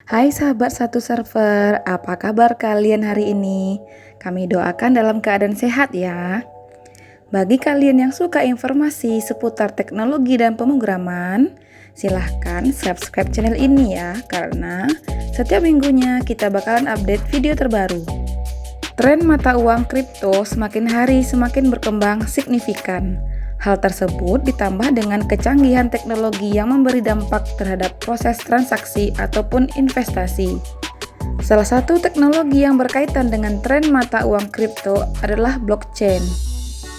Hai sahabat satu server, apa kabar kalian hari ini? Kami doakan dalam keadaan sehat ya. Bagi kalian yang suka informasi seputar teknologi dan pemrograman, silahkan subscribe channel ini ya, karena setiap minggunya kita bakalan update video terbaru. Tren mata uang kripto semakin hari semakin berkembang signifikan. Hal tersebut ditambah dengan kecanggihan teknologi yang memberi dampak terhadap proses transaksi ataupun investasi. Salah satu teknologi yang berkaitan dengan tren mata uang kripto adalah blockchain.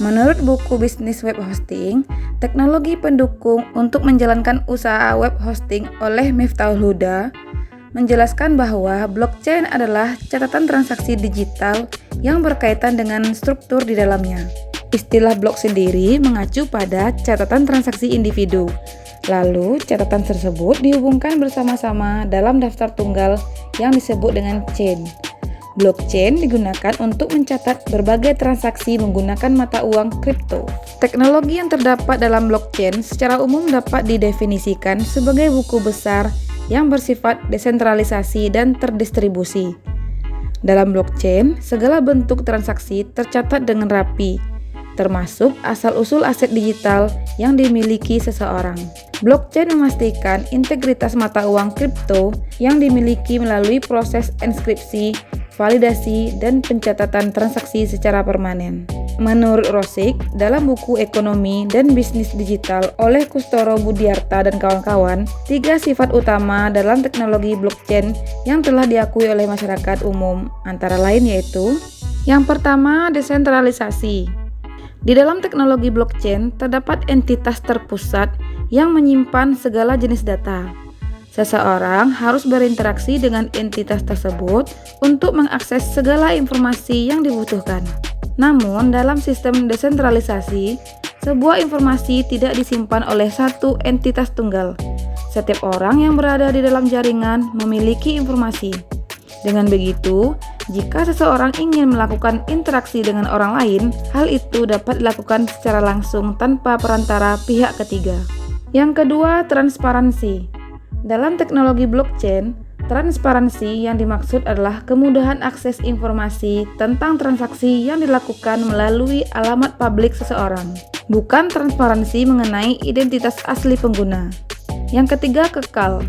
Menurut buku bisnis web hosting, teknologi pendukung untuk menjalankan usaha web hosting oleh Miftahul Huda menjelaskan bahwa blockchain adalah catatan transaksi digital yang berkaitan dengan struktur di dalamnya. Istilah blok sendiri mengacu pada catatan transaksi individu. Lalu, catatan tersebut dihubungkan bersama-sama dalam daftar tunggal yang disebut dengan chain. Blockchain digunakan untuk mencatat berbagai transaksi menggunakan mata uang kripto. Teknologi yang terdapat dalam blockchain secara umum dapat didefinisikan sebagai buku besar yang bersifat desentralisasi dan terdistribusi. Dalam blockchain, segala bentuk transaksi tercatat dengan rapi, termasuk asal-usul aset digital yang dimiliki seseorang. Blockchain memastikan integritas mata uang kripto yang dimiliki melalui proses enskripsi, validasi, dan pencatatan transaksi secara permanen. Menurut Rosik, dalam buku Ekonomi dan Bisnis Digital oleh Kustoro Budiarta dan kawan-kawan, 3 sifat utama dalam teknologi blockchain yang telah diakui oleh masyarakat umum, antara lain yaitu: yang pertama, desentralisasi. Di dalam teknologi blockchain terdapat entitas terpusat yang menyimpan segala jenis data. Seseorang harus berinteraksi dengan entitas tersebut untuk mengakses segala informasi yang dibutuhkan. Namun, dalam sistem desentralisasi, sebuah informasi tidak disimpan oleh satu entitas tunggal. Setiap orang yang berada di dalam jaringan memiliki informasi. Dengan begitu, jika seseorang ingin melakukan interaksi dengan orang lain, hal itu dapat dilakukan secara langsung tanpa perantara pihak ketiga. Yang kedua, transparansi. Dalam teknologi blockchain, transparansi yang dimaksud adalah kemudahan akses informasi tentang transaksi yang dilakukan melalui alamat publik seseorang, bukan transparansi mengenai identitas asli pengguna. Yang ketiga, kekal.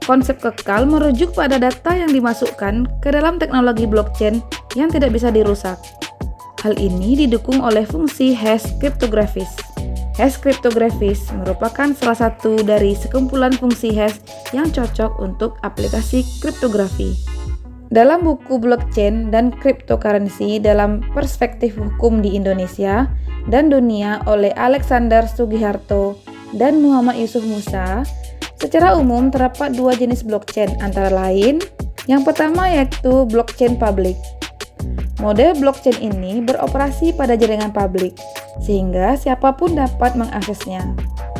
Konsep kekal merujuk pada data yang dimasukkan ke dalam teknologi blockchain yang tidak bisa dirusak. Hal ini didukung oleh fungsi hash kriptografis. Hash kriptografis merupakan salah satu dari sekumpulan fungsi hash yang cocok untuk aplikasi kriptografi. Dalam buku Blockchain dan Cryptocurrency dalam Perspektif Hukum di Indonesia dan Dunia oleh Alexander Sugiharto dan Muhammad Yusuf Musa, secara umum terdapat 2 jenis blockchain, antara lain yang pertama yaitu blockchain publik. Model blockchain ini beroperasi pada jaringan publik, sehingga siapapun dapat mengaksesnya.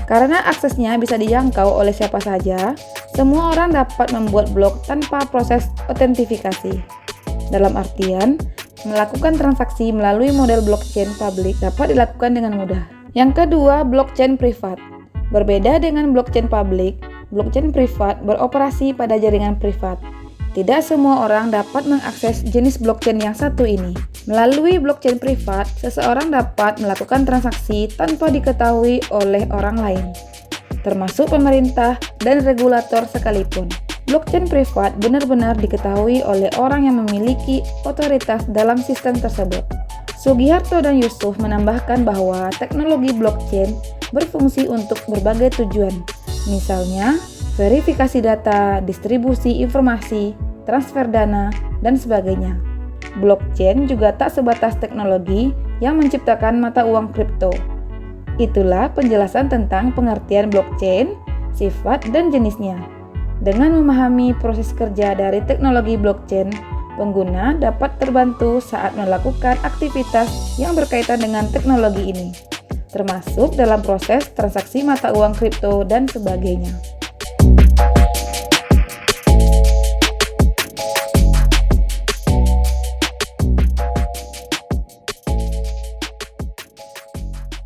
Karena aksesnya bisa dijangkau oleh siapa saja, semua orang dapat membuat blok tanpa proses autentifikasi. Dalam artian, melakukan transaksi melalui model blockchain publik dapat dilakukan dengan mudah. Yang kedua, blockchain privat. Berbeda dengan blockchain publik, blockchain privat beroperasi pada jaringan privat. Tidak semua orang dapat mengakses jenis blockchain yang satu ini. Melalui blockchain privat, seseorang dapat melakukan transaksi tanpa diketahui oleh orang lain, termasuk pemerintah dan regulator sekalipun. Blockchain privat benar-benar diketahui oleh orang yang memiliki otoritas dalam sistem tersebut. Sugiharto dan Yusuf menambahkan bahwa teknologi blockchain berfungsi untuk berbagai tujuan, misalnya verifikasi data, distribusi informasi, transfer dana, dan sebagainya. Blockchain juga tak sebatas teknologi yang menciptakan mata uang kripto. Itulah penjelasan tentang pengertian blockchain, sifat, dan jenisnya. Dengan memahami proses kerja dari teknologi blockchain, pengguna dapat terbantu saat melakukan aktivitas yang berkaitan dengan teknologi ini, termasuk dalam proses transaksi mata uang kripto dan sebagainya.